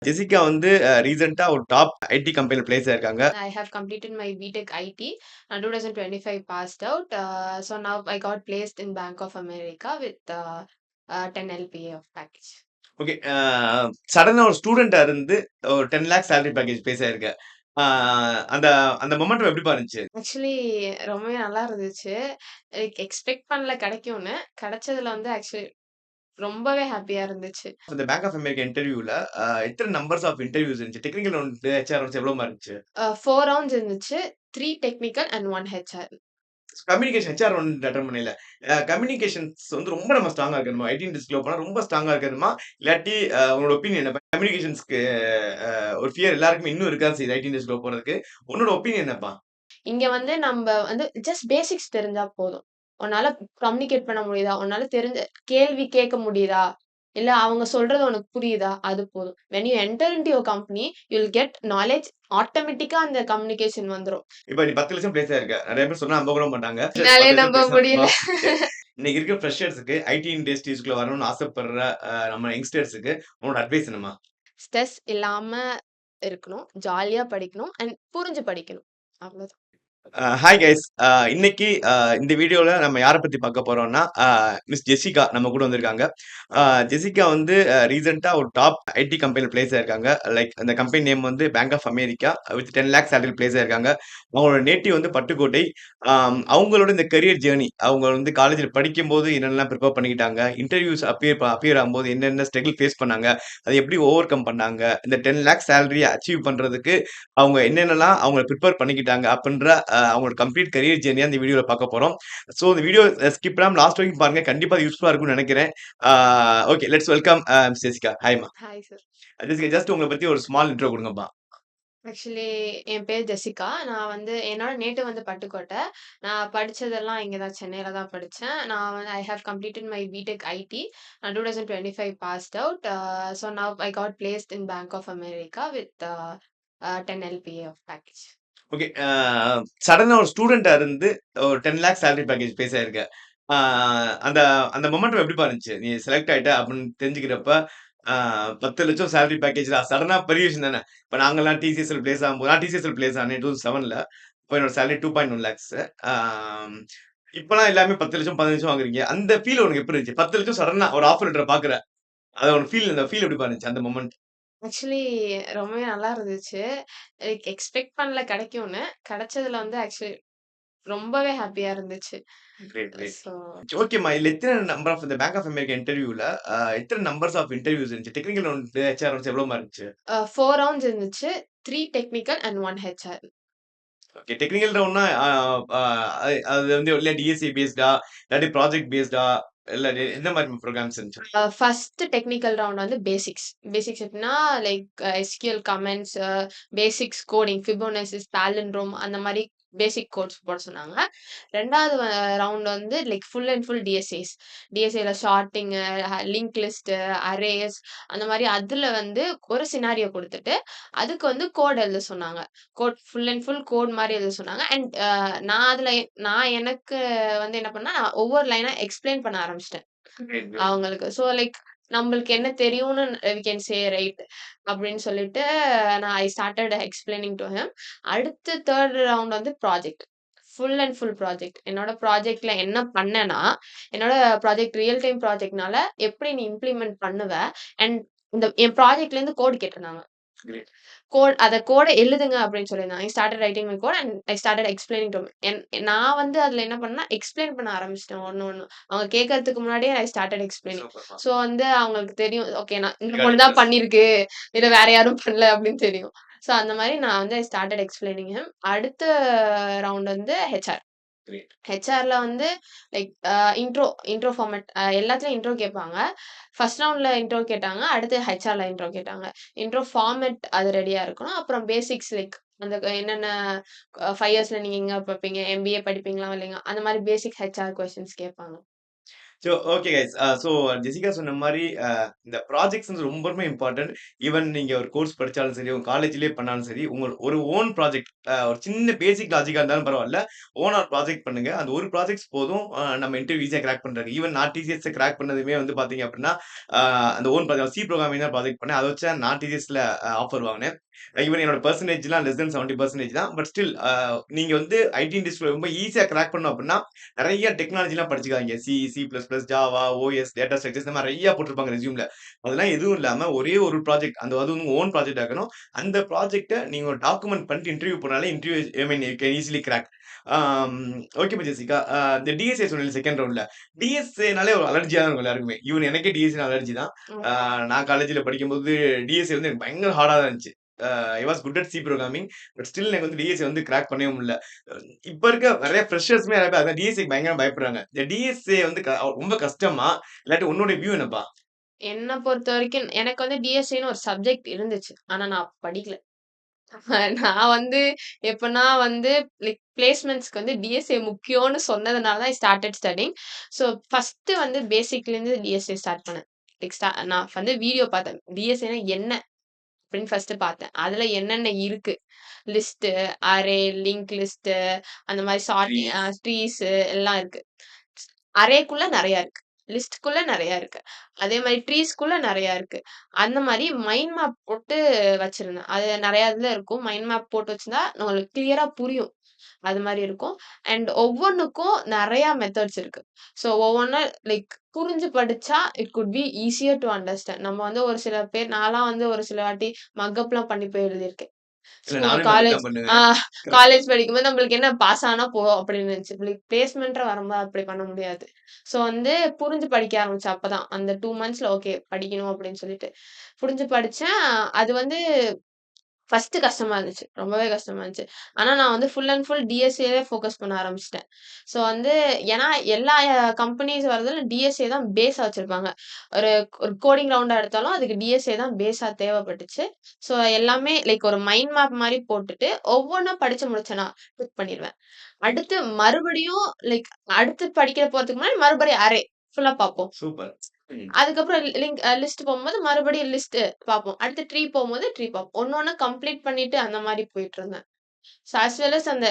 Jessica வந்து ரீசென்ட்டா ஒரு டாப் ஐடி கம்பெனில பிளேஸ் ஆயிருக்காங்க. I have completed my BTech IT and 2025 passed out. So now I got placed in Bank of America with 10 LPA of package. Okay. சடனா ஒரு ஸ்டூடெண்ட்டா இருந்து ஒரு 10 லேக் சேலரி பேக்கேஜ் பிளேஸ் ஆயிருக்க. அ அந்த அந்த மொமெண்டம் எப்படிப்பா இருந்துச்சு? ஆக்சுவலி ரொம்பவே நல்லா இருந்துச்சு. லைக் எக்ஸ்பெக்ட் பண்ணல கிடைக்கும்னு. கிடைச்சதுல வந்து ஆக்சுவலி ரொம்பவே ஹேப்பியா இருந்துச்சு. இந்த பேங்க் ஆஃப் அமெரிக்கா இன்டர்வியூல எத்தன நம்பர்ஸ் ஆஃப் இன்டர்வியூஸ் இருந்துச்சு? டெக்னிக்கல் ரவுண்ட், ஹெச்ஆர் ரவுண்ட்ஸ் எவ்வளோமா இருந்துச்சு? 4 ரவுண்ட்ஸ் இருந்துச்சு. 3 technical and 1 HR. Communication HR round attend பண்ணயில. கம்யூனிகேஷன்ஸ் வந்து ரொம்ப நம்ம ஸ்ட்ராங்கா இருக்கணுமா? ஐடி இண்டஸ்ட்ரிக்குள்ள போனா ரொம்ப ஸ்ட்ராங்கா இருக்கணுமா? இல்லாட்டி உங்களோட ஒப்பீனியன் என்ன? கம்யூனிகேஷன்ஸ்க்கு ஒரு ஃபியர் எல்லாருக்குமே இன்னும் இருக்கா செய்யுது ஐடி இண்டஸ்ட்ரிக்குள்ள போறதுக்கு. உன்னோட ஒப்பீனியன் என்னப்பா? இங்க வந்து நம்ப வந்து ஜஸ்ட் பேசிக்ஸ் தெரிஞ்சா போதும். உன்னால கம்யூனிகேட் பண்ண முடியுதா? உன்னால தெரிஞ்ச கேள்வி கேட்க முடியுதா? இல்ல அவங்க சொல்றது உனக்கு புரியுதா? அது போதும். When you enter into a company, you will get knowledge. ஆட்டோமேட்டிக்கா அந்த கம்யூனிகேஷன் வந்துரும். இப்ப நீ 10,00,000 பிளேஸ் ஆயிருக்க. நெறைய பேர் சொன்னா நம்ப கூட மாட்டாங்க. என்னாலயே 10,00,000 நம்ப பிளேஸ் முடியல. ஓகே. இன்னைக்கு இருக்க ஃப்ரெஷர்ஸ்க்கு ஐடி இண்டஸ்ட்ரீஸ்குள்ள வரணும்னு ஆசைப்படுற நம்ம யங்ஸ்டர்ஸ்க்கு உன்னோட அட்வைஸ் என்னம்மா? ஸ்ட்ரெஸ் இல்லாம இருக்கணும். ஜாலியா படிக்கணும் அண்ட் புரிஞ்சு படிக்கணும். அவ்வளோதான். Hi guys. இன்னைக்கு இந்த வீடியோல நம்ம யார பத்தி பார்க்க போறோம்னா, மிஸ் ஜெசிகா நம்ம கூட வந்திருக்காங்க. அ ஜெசிகா வந்து ரீசென்ட்டா ஒரு டாப் ஐடி கம்பெனில பிளேஸ் ஆயிருக்காங்க. லைக் அந்த கம்பெனி நேம் வந்து Bank of America with 10 lakh salary place ஆயிருக்காங்க. அவங்களோட நேட்டிவ் வந்து பட்டுக்கோட்டை. அவங்களோட இந்த கரியர் ஜர்னி அவங்க வந்து காலேஜ்ல படிக்கும்போது என்னென்னலாம் ப்ரிப்பேர் பண்ணிக்கிட்டாங்க, இன்டர்வியூஸ் அப்பியர் ஆகும்போது என்னென்ன ஸ்ட்ரகிள் ஃபேஸ் பண்ணாங்க, அத எப்படி ஓவர் கம் பண்ணாங்க, இந்த 10 லேக் சேலரிய அச்சீவ் பண்றதுக்கு அவங்க என்னென்னலாம் அவங்கள ப்ரிப்பேர் பண்ணிக்கிட்டாங்க அப்படின்ற அவங்களோட கம்ப்ளீட் கரியர் ஜர்னியா இந்த வீடியோல பார்க்க போறோம். ஸோ இந்த வீடியோ ஸ்கிப் பண்ணாம லாஸ்ட் வரைக்கும் பாருங்க. கண்டிப்பா அது யூஸ்ஃபுல்லா இருக்கும்னு நெனைக்கிறேன். Okay let's welcome miss Jessica. ஹாய்மா. Hi sir. ஜெசிகா ஜஸ்ட் உங்கள பத்தி ஒரு ஸ்மால் இன்ட்ரோ குடுங்கப்பா. ஆக்சுவலி என் பேர் ஜெசிகா. நான் வந்து என்னோட நேட்டிவ் வந்து பட்டுக்கோட்டை. நான் படிச்சதெல்லாம் இங்க தான் சென்னையில தான் படிச்சேன். நான் வந்து I have completed my BTech IT. 2025 passed out. So now I got placed in Bank of America with 10 LPA of package. Okay. சடனா ஒரு ஸ்டூடெண்ட்டா இருந்து ஒரு 10 லேக் சேலரி பேக்கேஜ் பேஸ் ஆயிருக்க. அ அந்த அந்த மொமெண்டம் எப்படிப்பா இருந்துச்சு? நீ செலக்ட் ஆயிட்ட அப்படின்னு தெரிஞ்சுக்கிறப்ப, அ 10,00,000 சேலரி பேக்கேஜ் தான் சடனா பெரிய விஷயம் தானே. இப்ப நாங்கலாம் டிசிஎஸ்ல பிளேஸ் ஆகும்போது நான் டிசிஎஸ்ல பிளேஸ் ஆனேன் 2007ல. அப்ப என்னோட சேலரி 2.1 லேக்ஸ். ஆம் இப்பலாம் எல்லாமே 10,00,000 15,00,000 வாங்குறீங்க. அந்த ஃபீல் உனக்கு எப்படி இருந்துச்சு? 10,00,000 சடனா ஒரு ஆஃபர் லெட்டர பார்க்குற. அது ஒரு ஃபீல் அந்த ஃபீல் எப்படிப்பா இருந்துச்சு அந்த மொமெண்ட்? ஆக்சுவலி ரொம்பவே நல்லா இருந்துச்சு. லைக் எக்ஸ்பெக்ட் பண்ணல கிடைக்கும்னு. கிடைச்சதுல வந்து ஆக்சுவலி ரொம்பவே ஹேப்பியா இருந்துச்சு. Great, great. ஸோ ஓகேம்மா. இதுல எத்தன நம்பர் ஆஃப் இந்த பேங்க் ஆஃப் அமெரிக்கா இன்டர்வியூல எத்தன நம்பர்ஸ் ஆஃப் இன்டர்வியூஸ் இருந்துச்சு? டெக்னிக்கல் ரவுண்ட், ஹெச்ஆர் ரவுண்ட்ஸ் எவ்வளோமா இருந்துச்சு? 4 ரவுண்ட்ஸ் இருந்துச்சு. 3 technical and 1 HR. Okay. Technical ரவுண்ட்னா அ அது வந்து இல்ல டிஎஸ்சி பேஸ்டா இல்லாட்டி ப்ராஜெக்ட் பேஸ்டா இல்ல எந்த மாரி ப்ரோகிராம்ஸ் இருந்துச்சு? ஃபர்ஸ்ட் டெக்னிக்கல் ரவுண்ட் வந்து பேசிக்ஸ். பேசிக்ஸ் எப்டின்னா like SQL commands, basics coding, Fibonaccis, palindrome அந்த மாரி பேசிக் கோட்ஸ் போட சொன்னாங்க. 2வது ரவுண்ட் வந்து like full and full DSAs. டிஎஸ்ஏல ஷார்ட்டிங்கு, லிங்க் லிஸ்ட்டு, அரேஸ் அந்த மாரி அதுல வந்து ஒரு சினாரியோ குடுத்துட்டு, அதுக்கு வந்து கோட் எழுத சொன்னாங்க. Code full and full code மாரி எழுத சொன்னாங்க. அண்ட் நான் அதுல நான் எனக்கு வந்து என்ன பண்ணேன்னா, ஒவ்வொரு லைனா எக்ஸ்ப்ளைன் பண்ண ஆரம்பிச்சுட்டேன். Great, great. அவங்களுக்கு. ஸோ லைக் நம்மளுக்கு என்ன தெரியும்னு வி கேன் சே ரைட் அப்படின்னு சொல்லிட்டு நான் ஐ ஸ்டார்ட்டட் எக்ஸ்பிளைனிங் டூ ஹிம். அடுத்து 3 ரவுண்ட் வந்து project. Full and full project. என்னோட ப்ராஜெக்ட்ல என்ன பண்ணேன்னா, என்னோட ப்ராஜெக்ட் ரியல் டைம் ப்ராஜெக்ட்னால எப்படி நீ இம்ப்ளிமெண்ட் பண்ணுவ? அண்ட் என் ப்ராஜெக்ட்லேருந்து கோட் கேட்டிருந்தாங்க. கிரேட். அத கோட எழுதுங்க அப்படின்னு சொல்லியிருந்தாங்க. I started writing my code and I started explaining to நான் வந்து அதுல என்ன பண்ணேன்னா, எக்ஸ்ப்ளைன் பண்ண ஆரம்பிச்சுட்டேன் ஒண்ணு ஒண்ணு. அவங்க கேட்கறதுக்கு முன்னாடியே ஐ ஸ்டார்ட்டட் எக்ஸ்ப்ளைனிங். சூப்பர்ப்பா. ஸோ வந்து அவங்களுக்கு தெரியும். ஓகே நான் இந்த பொண்ணு ரிகார்டிங் தான் ப்ளஸ். பண்ணியிருக்கு. இத வேற யாரும் பண்ணல அப்படின்னு தெரியும். ஸோ அந்த மாரி நான் வந்து ஐ ஸ்டார்ட்டட் எக்ஸ்ப்ளைனிங் ஹிம். அடுத்த ரவுண்ட் வந்து ஹெச்ஆர். கிரேட். ஹெச்ஆர்ல வந்து லைக் இன்ட்ரோ ஃபார்மேட் எல்லாத்துலயும் இன்ட்ரோ கேட்பாங்க. ஃபர்ஸ்ட் ரவுண்ட்ல இன்ட்ரோ கேட்டாங்க. அடுத்து ஹெச்ஆர்ல இன்ட்ரோ கேட்டாங்க. இன்ட்ரோ ஃபார்மேட் அது ரெடியா இருக்கணும். அப்புறம் பேசிக்ஸ் லைக் அந்த என்னென்ன 5 இயர்ஸ்ல நீங்க எங்க படிப்பீங்க? எம்பிஏ படிப்பீங்களா இல்லையா? அந்த மாரி பேசிக் ஹெச்ஆர் கொஸ்டின்ஸ் கேட்பாங்க. Okay guys. ஜெசிகா சொன்ன மாரி இந்த ப்ராஜெக்ட்ஸ் வந்து ரொம்பவுமே இம்பார்ட்டன்ட். ஈவன் நீங்க ஒரு கோர்ஸ் படிச்சாலும் சரி, உங்க காலேஜ்லயே பண்ணாலும் சரி, உங்க ஒரு ஓன் ப்ராஜெக்ட் ஒரு சின்ன பேசிக் லாஜிக்கா இருந்தாலும் பரவால்ல. ஓனா ப்ராஜெக்ட் பண்ணுங்க. அந்த ஒரு ப்ராஜெக்ட்ஸ் போதும் நம்ம இன்டர்வியூ ஈஸியா கிராக் பண்றதுக்கு. ஈவன் நான் டிசிஎஸ் கிராக் பண்ணதுமே வந்து பார்த்தீங்க அப்டின்னா, அந்த ஓன் ப்ராஜெக்ட் சி புரோகிராமிங் தான் ப்ராஜெக்ட் பண்ணேன். அத வச்சு நான் டிசிஎஸ்ல ஆஃபர் வாங்குனேன். ஈவன் என்னோட பெர்சன்டேஜ்லாம் லெஸ் தென் 70% தான். பட் ஸ்டில் நீங்க வந்து ஐடி இண்டஸ்ட்ரில ரொம்ப ஈஸியா கிராக் பண்ணணும் அப்டின்னா, நெறைய டெக்னாலஜிலாம் படிச்சுக்காதீங்க. C plus plus, Java, OS, data structures இந்த மாரி நெறைய போட்டிருப்பாங்க ரெஸ்யூம்ல. அதெல்லாம் எதுவும் இல்லாம ஒரே ஒரு ப்ராஜெக்ட் அது உங்க ஓன் ப்ராஜெக்ட்டா இருக்கணும். அந்த ப்ராஜெக்ட்ட நீங்க ஒரு டாக்குமெண்ட் பண்ணிட்டு இன்டர்வியூ போனாலே interview I mean you can easily crack. ஆம் ஓகே ஜெசிகா. இந்த டிஎஸ்ஏ சொன்னீங்கல்ல செகண்ட் ரவுண்ட்ல. டிஎஸ்ஏனாலே ஒரு அலர்ஜியா தான் இருக்கும் எல்லாருக்குமே. ஈவன் எனக்கே டிஎஸ்ஏ அலர்ஜி தான். ம். நான் காலேஜ்ல படிக்கும்போது டிஎஸ்ஏ வந்து எனக்கு பயங்கர ஹார்டா தான் இருந்துச்சு. I was good at C programming. But still எனக்கு வந்து டிஎஸ்ஏ வந்து கிராக் பண்ணவே முடியல. இப்ப இருக்க நெறைய ஃப்ரெஷர்ஸ்மே நெறைய பேர் அதான் டிஎஸ்ஏக்கு பயங்கரமா பயப்படுறாங்க. இந்த டிஎஸ்ஏ வந்து ரொம்ப கஷ்டமா? இல்லாட்டி உன்னோட வியூ என்னப்பா? என்ன பொறுத்தவரைக்கும் எனக்கு வந்து டிஎஸ்ஏன்னு ஒரு சப்ஜெக்ட் இருந்துச்சு. ஆனா நான் படிக்கல. நான் வந்து எப்பன்னா வந்து லைக் பிளேஸ்மெண்ட்ஸ்க்கு வந்து டிஎஸ்ஏ முக்கியம்னு சொன்னதுனால தான் I started studying. So first வந்து பேசிக்லேருந்து டிஎஸ்ஏ ஸ்டார்ட் பண்ணேன். லைக் நான் வந்து வீடியோ பார்த்தேன். டிஎஸ்ஏன்னா என்ன? அப்படின்னு ஃபர்ஸ்ட்டு பார்த்தேன். அதுல என்னென்ன இருக்கு? லிஸ்ட்டு, அரே, லிங்க் லிஸ்ட்டு அந்த மாரி சார்ட்டிங் ட்ரீஸ். ட்ரீஸு எல்லாம் இருக்கு. அரேக்குள்ள நெறையா இருக்கு. லிஸ்ட்க்குள்ள நெறையா இருக்கு. அதே மாரி ட்ரீஸ்க்குள்ள நெறையா இருக்கு. அந்த மாரி மைண்ட் மேப் போட்டு வச்சிருந்தேன். அது நெறையா இதுல இருக்கும். மைண்ட் மேப் போட்டு வச்சிருந்தா நம்மளுக்கு கிளியரா புரியும். அது மாரி இருக்கும். அண்ட் ஒவ்வொன்னுக்கும் நெறையா மெத்தட்ஸ் இருக்கு. ஸோ ஒவ்வொன்னும் லைக் புரிஞ்சு படிச்சா it could be easier to understand. நம்ம வந்து ஒரு சில பேர் நான்லாம் வந்து ஒரு சில வாட்டி மக்கப்லாம் பண்ணி போய் எழுதியிருக்கேன். இல்ல ஸ்கூல் நானுமே அப்படித்தான் காலேஜ் ஆ பண்ணுவேன். கரெக்ட். காலேஜ் படிக்கும்போது நம்மளுக்கு என்ன பாஸ் ஆனா போதும் அப்படின்னு இருந்துச்சு. பிளேஸ்மெண்ட்ன்னு வரும்போது அப்படி பண்ண முடியாது. ஸோ வந்து புரிஞ்சு படிக்க ஆரம்பிச்சேன் அப்பதான். அந்த 2 மந்த்ஸ்ல ஓகே படிக்கணும் அப்படின்னு சொல்லிட்டு. புரிஞ்சு படிச்சேன். அது வந்து ஃபர்ஸ்ட்டு கஷ்டமா இருந்துச்சு. ரொம்பவே கஷ்டமா இருந்துச்சு. ஆனா நான் வந்து ஃபுல் அண்ட் ஃபுல் டிஎஸ்ஏவே ஃபோக்கஸ் பண்ண ஆரம்பிச்சுட்டேன். ஸோ வந்து ஏன்னா எல்லா கம்பெனிஸ் வரதுல டிஎஸ்ஏ தான் பேஸா வச்சிருப்பாங்க. ஒரு ஒரு கோடிங் ரவுண்டா எடுத்தாலும் அதுக்கு டிஎஸ்ஏ தான் பேஸா தேவைப்பட்டுச்சு. ஸோ எல்லாமே லைக் ஒரு மைண்ட் மேப் மாரி போட்டுட்டு ஒவ்வொன்னா படிச்சு முடிச்சேனா, கிளிக் பண்ணிருவேன். அடுத்து மறுபடியும் லைக் அடுத்து படிக்க போறதுக்கு முன்னாடி மறுபடியும் அரே ஃபுல்லா பார்ப்போம். சூப்பர். ம். அதுக்கப்புறம் லிஸ்ட் போகும்போது மறுபடியும் லிஸ்ட் பார்ப்போம். அடுத்து ட்ரீ போகும்போது ட்ரீ பார்ப்போம். ஒண்ணொண்ணா கம்ப்ளீட் பண்ணிட்டு அந்த மாரி போயிட்டுருந்தேன். ஸோ அஸ் வெல் அஸ் அந்த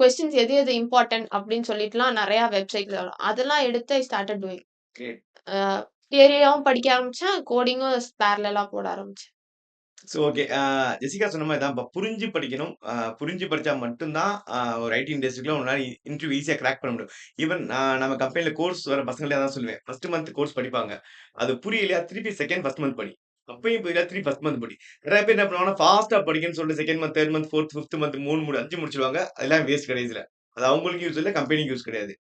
கொஸ்டின்ஸ் எது எது இம்பார்ட்டன்ட் அப்படின்னு சொல்லிட்டுலாம் நெறையா வெப்சைட்ல வரும். அதெல்லாம் எடுத்து ஐ ஸ்டார்ட்டட் டூயிங். கிரேட். அ தியரியாவும் படிக்க ஆரம்பிச்சேன். கோடிங்கும் பேரலலா போட ஆரம்பிச்சேன். ஓகே. ஜெசிகா சொன்ன மாரி தான். புரிஞ்சு படிக்கணும். புரிஞ்சு படிச்சா மட்டும் தான் ஒரு ஐடி இண்டஸ்ட்ரிக்குள்ள உங்களால இன்டர்வியூ ஈஸியா கிராக் பண்ண முடியும். ஈவன் நம்ம கம்பெனில கோர்ஸ் வர பசங்கள்ட்ட அதான் சொல்லுவேன். ஃபர்ஸ்ட் மந்த் கோர்ஸ் படிப்பாங்க. அது புரியலையா திருப்பி ஃபர்ஸ்ட் மந்த் படி. அப்பயும் புரியல திருப்பி ஃபர்ஸ்ட் மந்த் படி. நெறைய பேர் என்ன பண்ணுவாங்கன்னா, ஃபாஸ்ட்டா படிங்கன்னு சொல்லிட்டு செகண்ட் மந்த், 3 மந்த், 4த், 5த் மந்த் 5 முடிச்சுருவாங்க. அதெல்லாம் வேஸ்ட் கடைசில. அது அவங்களுக்கும் யூஸ் இல்ல, கம்பெனிக்கும் யூஸ் கிடையாது.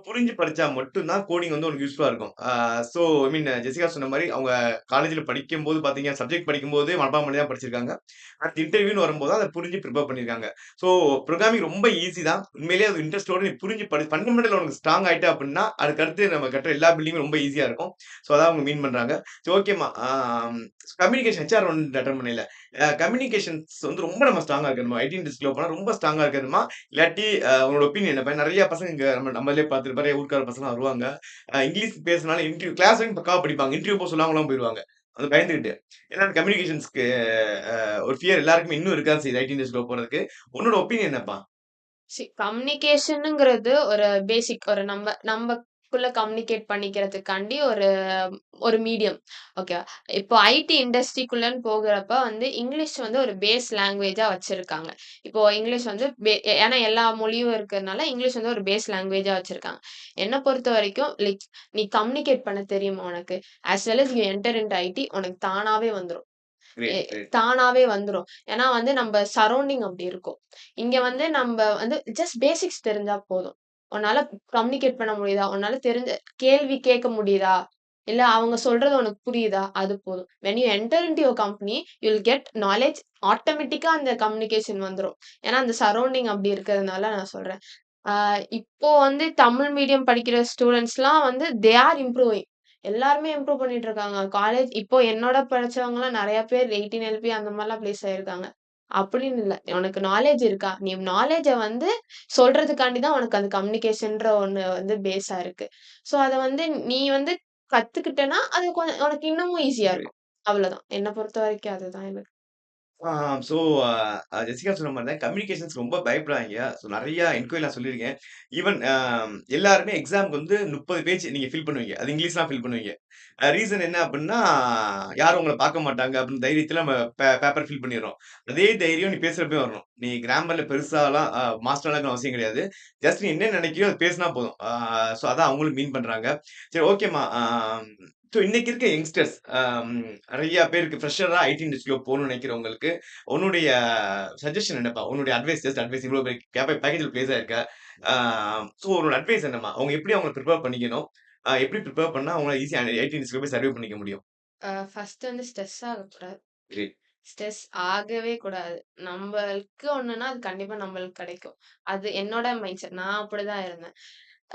புரிஞ்சு படிச்சா மட்டும் தான் கோடிங் வந்து உனக்கு யூஸ்ஃபுல்லா இருக்கும். ஐ மீன் ஜெசிகா சொன்ன மாரி அவங்க காலேஜ்ல படிக்கும்போது பார்த்தீங்க, சப்ஜெக்ட் படிக்கும்போதே மனப்பாடம் பண்ணி தான் படிச்சிருக்காங்க. அடுத்து இன்டர்வியூன்னு வரும்போது அத புரிஞ்சு பிரிப்பேர் பண்ணியிருக்காங்க. ஸோ புரோகிராமிங் ரொம்ப ஈஸி தான். உண்மையிலேயே அது இன்ட்ரெஸ்ட்டோட நீ புரிஞ்சு ஃபண்டமெண்டல் உனக்கு ஸ்ட்ராங் ஆயிட்ட அப்டின்னா, அதுக்கடுத்து நம்ம கற்ற எல்லா பில்டிங்கும் ரொம்ப ஈஸியா இருக்கும். அதான் அவங்க மீன் பண்றாங்க. ஓகேம்மா. கம்யூனிகேஷன் ஹெச்ஆர் ரவுண்ட் அட்டெண்ட் பண்ணயில, கம்யூனிகேஷன்ஸ் வந்து ரொம்ப நம்ம ஸ்ட்ராங்கா இருக்கணுமா? ஐடி இண்டஸ்ட்ரிக்குள்ள போனா ரொம்ப ஸ்ட்ராங்கா இருக்கணுமா? இல்லாட்டி உங்களோட ஒப்பீனியன் என்ன? இப்ப நெறைய பசங்க இங்க நம்மளே பார்த்துருப்போம். நெறைய ஊர்க்கார பசங்கலாம் வருவாங்க. இங்கிலீஷ் பேசினாலும் கிளாஸ் வரைக்கும் பக்காவா படிப்பாங்க. இன்டர்வியூ போக சொல்லாமலாம் போயிருவாங்க. அது பயந்துகிட்டு. ஏன்னா கம்யூனிகேஷன்ஸ்க்கு ஒரு ஃபியர் எல்லாருக்குமே இன்னும் இருக்க தான் செய்யுது ஐடி இண்டஸ்ட்ரிக்குள்ள போறதுக்கு. உன்னோட ஒப்பீனியன் என்னப்பா? கம்யூனிகேஷனுங்கிறது ஒரு பேசிக் ஒரு நம்பக்குள்ள கம்யூனிகேட் பண்ணிக்கிறதுக்காண்டி ஒரு ஒரு மீடியம். ஓகேவா? இப்போ ஐடி இண்டஸ்ட்ரிக்குள்ளன்னு போகுறப்ப வந்து இங்கிலீஷ் வந்து ஒரு பேஸ் லாங்குவேஜா வச்சிருக்காங்க. இப்போ இங்கிலீஷ் வந்து ஏன்னா எல்லா மொழியும் இருக்கிறதுனால இங்கிலீஷ் வந்து ஒரு பேஸ் லாங்குவேஜா வச்சிருக்காங்க. என்ன பொறுத்தவரைக்கும் லைக் நீ கம்யூனிகேட் பண்ண தெரியுமா உனக்கு? As well as you enter into IT உனக்கு தானாவே வந்துரும். A great, great. தானாவே வந்துரும். ஏன்னா வந்து நம்ப சரவுண்டிங் அப்படி இருக்கும். இங்க வந்து நம்ப வந்து ஜஸ்ட் பேசிக்ஸ் தெரிஞ்சா போதும். உன்னால கம்யூனிகேட் பண்ண முடியுதா? உன்னால தெரிஞ்ச கேள்வி கேட்க முடியுதா? இல்ல அவங்க சொல்றது உனக்கு புரியுதா? அது போதும். When you enter into your company, you will get knowledge ஆட்டோமேட்டிக்கா அந்த கம்யூனிகேஷன் வந்துரும். ஏன்னா அந்த சரவுண்டிங் அப்படி இருக்கிறதுனால நான் சொல்றேன். ஆ இப்போ வந்து தமிழ் மீடியம் படிக்கிற ஸ்டூடண்ட்ஸ்லாம் வந்து தே ஆர் இம்ப்ரூவிங். எல்லாருமே இம்ப்ரூவ் பண்ணிட்டு இருக்காங்க. காலேஜ் இப்போ என்னோட படிச்சவங்கலாம் நெறைய பேர் 18 எல்பி அந்த மாரிலாம் பிளேஸ் ஆயிருக்காங்க. அப்படின்னு இல்ல. உனக்கு நாலேட்ஜ் இருக்கா? நீ நாலேட்ஜ வந்து சொல்றதுக்காண்டி தான் உனக்கு அந்த கம்யூனிகேஷன்ற ஒண்ணு வந்து பேஸா இருக்கு. ஸோ அத வந்து நீ வந்து கத்துக்கிட்டன்னா, அது உனக்கு இன்னமும் ஈஸியா இருக்கும். அவ்வளோதான். என்ன பொறுத்தவரைக்கும் அதுதான் எனக்கு. ஆ ஸோ ஜெசிகா சொன்ன மாரி தான் கம்யூனிகேஷன்ஸ் ரொம்ப பயப்படுறாய்ங்க. ஸோ நெறைய என்கொயரி நான் சொல்லியிருக்கேன். ஈவன் எல்லாருமே எக்ஸாம்க்கு வந்து 30 பேஜ் நீங்க ஃபில் பண்ணுவீங்க. அது இங்கிலீஷ்லாம் ஃபில் பண்ணுவீங்க. ரீசன் என்ன அப்டின்னா, யாரும் உங்கள பார்க்க மாட்டாங்க அப்டின்னு தைரியத்துல நம்ம பேப்பர் ஃபில் பண்ணிர்றோம். அதே தைரியம் நீ பேசுறப்பயும் வரணும். நீ கிராமர்ல பெருசாலாம் மாஸ்டர்லாம் இருக்கணும்னு அவசியம் கிடையாது. ஜஸ்ட் நீ என்ன நெனைக்கிறியோ அத பேசினா போதும். ஸோ அதான் அவங்களும் மீன் பண்றாங்க. சரி ஓகேம்மா. ஸோ இன்னைக்கு இருக்க யங்ஸ்டர்ஸ் நெறைய பேருக்கு ஃப்ரெஷரா ஐடி இண்டஸ்ட்ரிக்குள்ள போணும்னு நெனைக்கிறவங்களுக்கு, உன்னுடைய சஜஷன் என்னப்பா? உன்னுடைய அட்வைஸ் ஜஸ்ட் அட்வைஸ் இவ்ளோ பெரிய பேக்கேஜ்ல பிளேஸ் ஆயிருக்க. ஆ சோ உன்னோட அட்வைஸ் என்னம்மா? அவங்க எப்படி அவங்கள பிரிப்பேர் பண்ணிக்கணும்? எப்படி பிரிப்பேர் பண்ணா அவங்கள ஈஸியா ஐடி இண்டஸ்ட்ரில போய் சர்வே பண்ணிக்க முடியும்? ஃபர்ஸ்ட் வந்து ஸ்ட்ரெஸ் ஆகக்கூடாது. கிரேட். ஸ்ட்ரெஸ் ஆகவே கூடாது. நம்பளுக்கு ஒண்ணுன்னா, அது கண்டிப்பா நம்மளுக்கு கிடைக்கும். அது என்னோட மைண்ட் செட். நான் அப்படிதான் இருந்தேன்.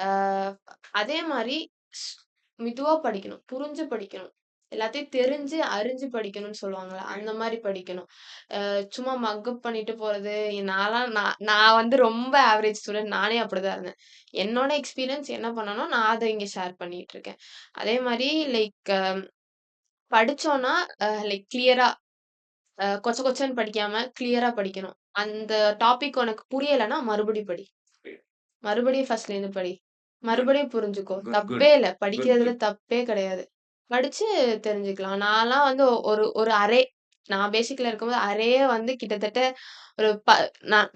ஆ அதே மாரி ஸ் மெதுவா படிக்கணும். புரிஞ்சு படிக்கணும். எல்லாத்தையும் தெரிஞ்சு, அறிஞ்சு படிக்கணும்னு சொல்லுவாங்கல்ல, அந்த மாரி படிக்கணும். சும்மா மக்கப் பண்ணிட்டு போறது, நான் வந்து ரொம்ப ஆவரேஜ் ஸ்டூடண்ட். நானே அப்படிதான் இருந்தேன். என்னோட எக்ஸ்பீரியன்ஸ் என்ன பண்ணனோ, நான் அத இங்க ஷேர் பண்ணிட்டு இருக்கேன். அதே மாரி லைக் படிச்சோம்னா, லைக் கிளியரா கொச்ச கொச்சன்னு படிக்காம கிளியரா படிக்கணும். அந்த டாபிக் உனக்கு புரியலன்னா மறுபடியும் படி. மறுபடியும் ஃபர்ஸ்ட்லேருந்து படி. குட், மறுபடியும் புரிஞ்சுக்கோ. குட், குட், தப்பே இல்ல. குட், படிக்கிறதுல குட். தப்பே கிடையாது. படிச்சு தெரிஞ்சுக்கலாம். நான்லாம் வந்து ஒரு ஒரு அரே நான் பேசிக்ல இருக்கும்போது அரேயே வந்து கிட்டத்தட்ட ஒரு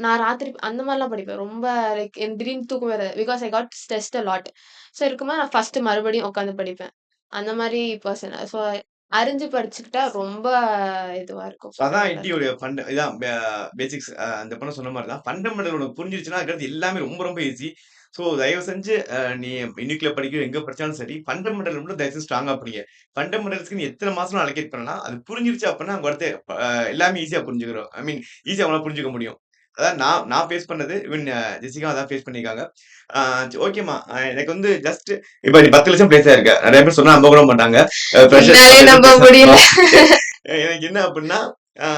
நான் ராத்திரி அந்த மாரிலாம் படிப்பேன். ரொம்ப லைக் எனக்கு திடீர்னு தூக்கம் வராது. Because I got stressed a lot. So இருக்கும்போது நான் ஃபர்ஸ்ட்டு மறுபடியும் உட்காந்து படிப்பேன். அந்த மாரி பெர்சன். ஸோ அறிஞ்சு படிச்சுக்கிட்டா ரொம்ப இதுவா இருக்கும். ஸோ அதான் ஐடியோட இதான் பேசிக்ஸ் அந்த பொண்ணு சொன்ன மாரி தான். ஃபண்டமெண்டல் உனக்கு புரிஞ்சிருச்சுன்னா, அதுக்கடுத்து எல்லாமே ரொம்ப ரொம்ப ஈஸி. ஸோ தயவு செஞ்சு நீ யுனிக்ல படிக்கிற எங்க படிச்சாலும் சரி, ஃபண்டமெண்டல் மட்டும் தயவு செஞ்சு ஸ்ட்ராங்கா படிங்க. ஃபண்டமெண்டல்ஸ்க்கு நீ எத்தன மாசம் அலோகேட் பண்ணனா, அது புரிஞ்சிருச்சு அப்டின்னா, அங்க அடுத்து எல்லாமே ஈஸியா புரிஞ்சுக்கிறோம். ஐ மீன் ஈஸியா அவங்களால புரிஞ்சுக்க முடியும். அதான் நான் ஃபேஸ் பண்ணது. ஈவன் ஜெசிகா அதான் ஃபேஸ் பண்ணியிருக்காங்க. ஆ ஓகேம்மா. எனக்கு வந்து ஜஸ்ட் இப்ப நீ 10,00,000 பிளேஸ் ஆயிருக்க. நெறைய பேர் சொன்னா நம்ப கூட மாட்டாங்க. ஃப்ரெஷர்ஸ் என்னாலயே 10,00,000 நம்ப பிளேஸ் முடியல. எனக்கு என்ன அப்டின்னா, ஆ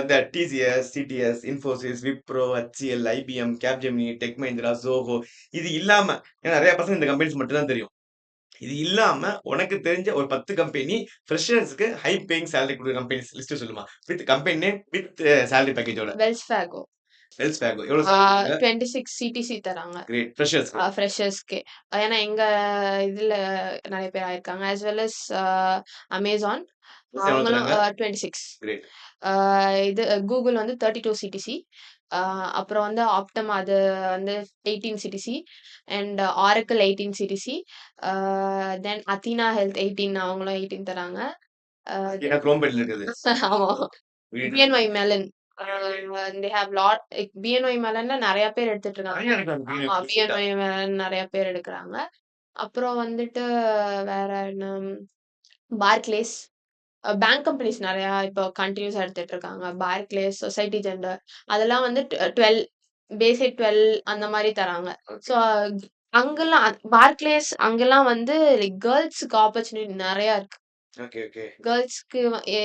இந்த TCS, CTS, Infosys, Wipro, HCL, IBM, Capgemini, tech Mahindra, Zoho இது இல்லாம ஏன்னா நெறைய பசங்க இந்த கம்பெனிஸ் மட்டும் தான் தெரியும். இது இல்லாம உனக்கு தெரிஞ்ச ஒரு 10 கம்பெனி ஃப்ரெஷர்ஸ்க்கு ஹை பேயிங் சேலரி குடுக்குற கம்பெனிஸ் லிஸ்ட் சொல்லுமா? With company name, with salary பேக்கேஜோட. Wells Fargo. வெல்ஸ் பேகோ எவ்வளோ ஆ சேலரி தராங்க? 26 சிடிசி தராங்க. கிரேட். ஃப்ரெஷர்ஸ்க்கு. ஃப்ரெஷர்ஸ்க்கே. ஏன்னா எங்க இதுல நெறைய பேர் ஆயிருக்காங்க. As well as Amazon. எவ்வளோ அவங்களும் தராங்க? 26. கிரேட். ஆ இது Google வந்து 32 சிடிசி. அப்புறம் வந்து Optum அது வந்து 18 CTC and Oracle 18 CTC. Ah then Athena Health 18 அவங்களும் 18 தராங்க. ஏன்னா குரோம்பேட்ல இருக்குது. ஆமா. Great. BNY Mellon. Ah they have lot BNY Mellonல நெறைய பேர் எடுத்துட்டு இருக்காங்க. நெறைய இருக்காங்க. ஆமா. ரீசென்ட்டா. BNY Mellon நெறைய பேர் எடுக்குறாங்க. அப்புறம் வந்துட்டு வேற என்ன பார்க்லேஸ். பேங்க் கம்பெனிஸ் நெறையா இப்போ கன்டினியூஸா எடுத்துட்டு இருக்காங்க. பார்க்லேஸ், சொசைட்டி ஜெண்டர் அதெல்லாம் வந்து 12 பேசிக் 12 அந்த மாரி தராங்க. ஸோ அங்கலாம் பார்க்லேஸ் அங்கலாம் வந்து லைக் கேர்ல்ஸ்க்கு ஆப்பர்ச்சுனிட்டி நெறையா இருக்கு. Okay, okay. கேர்ல்ஸ்க்கு எ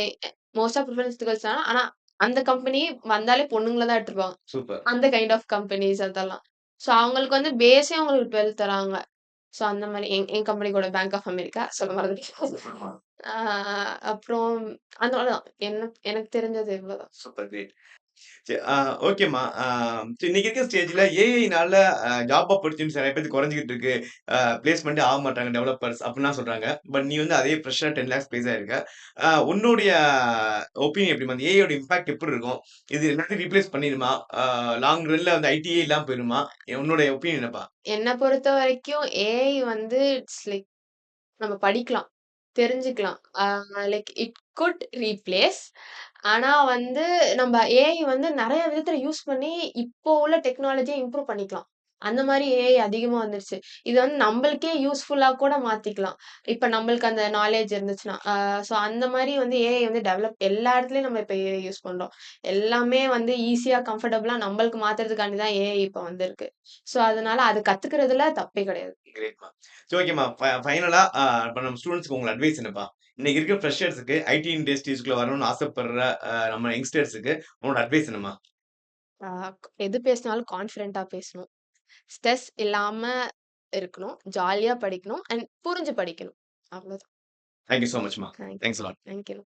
மோஸ்ட்டா ப்ரிஃபரன்ஸ் கேர்ல்ஸ் தான். ஆனா அந்த கம்பெனி வந்தாலே பொண்ணுங்கள தான் எடுத்துருப்பாங்க. சூப்பர். அந்த கைண்ட் ஆஃப் கம்பெனிஸ் அதெல்லாம். ஸோ அவங்களுக்கு வந்து பேஸே அவங்களுக்கு 12 தராங்க. ஸோ அந்த மாரி என் என் கம்பெனி கூட பேங்க் ஆஃப் அமெரிக்கா சொல்ல மறந்துட்டேன். ஆ அப்புறம் அவ்வளோதான். எனக்கு தெரிஞ்சது இவ்வளோதான். Super great. சரி ஓகேம்மா. இன்னைக்கு இருக்க ஸ்டேஜ்ல ஏஐனால ஜாப் ஆப்பர்ச்சுனிட்டிஸ் நெறைய பேத்துக்கு குறைஞ்சுகிட்டு இருக்கு. பிளேஸ்மெண்ட்டே ஆக மாட்டாங்க டெவலப்பர்ஸ் அப்டின்லாம் சொல்றாங்க. பட் நீ வந்து அதே ஃப்ரெஷ்ஷா 10 லேக்ஸ் பிளேஸ் ஆயிருக்க. உன்னுடைய ஒப்பீனியன் எப்டிம்மா? அந்த ஏஐயோட இம்பாக்ட் எப்டி இருக்கும்? இது எல்லாத்தையும் ரீப்ளேஸ் பண்ணிருமா? லாங் ரன்ல வந்து ஐடியே இல்லாம போயிருமா? உன்னுடைய ஒப்பீனியன் என்னப்பா? என்ன பொறுத்தவரைக்கும் ஏஐ வந்து இட்ஸ் லைக் நம்ம படிக்கலாம், தெரிஞ்சுக்கலாம். Like it good replace. ஆனா வந்து நம்ம ஏஐ வந்து நெறைய விதத்துல யூஸ் பண்ணி இப்போ உள்ள டெக்னாலஜிய இம்ப்ரூவ் பண்ணிக்கலாம். அந்த மாரி ஏஐ அதிகமா வந்துருச்சு. இது வந்து நம்பளுக்கே யூஸ்ஃபுல்லா கூட மாத்திக்கலாம். இப்ப நம்பளுக்கு அந்த நாலேட்ஜ் இருந்துச்சுன்னா. ஸோ அந்த மாரி வந்து ஏஐ வந்து டெவலப் எல்லா இடத்துலயும் நம்ம இப்ப ஏஐ யூஸ் பண்றோம். எல்லாமே வந்து ஈஸியா, கம்ஃபர்டபுளா நம்பளுக்கு மாத்துறதுக்காண்டி தான் ஏஐ இப்ப வந்திருக்கு. ஸோ அதனால அது கத்துக்கிறதுல தப்பே கிடையாது. கிரேட்மா. சரி ஓகேம்மா. ஃபைனலா இப்ப நம்ம ஸ்டூடண்ட்ஸ்க்கு உங்க அட்வைஸ் என்னப்பா? இன்னைக்கு இருக்க ஃப்ரெஷர்ஸ்க்கு ஐடி இண்டஸ்ட்ரீஸ்குள்ள வரணும்னு ஆசைப்படுற நம்ம யங்ஸ்டர்ஸ்க்கு உங்களோட அட்வைஸ் என்னம்மா? ஆ எது பேசினாலும் கான்ஃபிடென்ட்டா பேசணும். ஸ்ட்ரெஸ் இல்லாம இருக்கணும். ஜாலியா படிக்கணும். அண்ட் புரிஞ்சு படிக்கணும். அவ்வளோதான். தேங்க் யூ சோ மச்மா. Thank you. Thanks a lot. Thank you.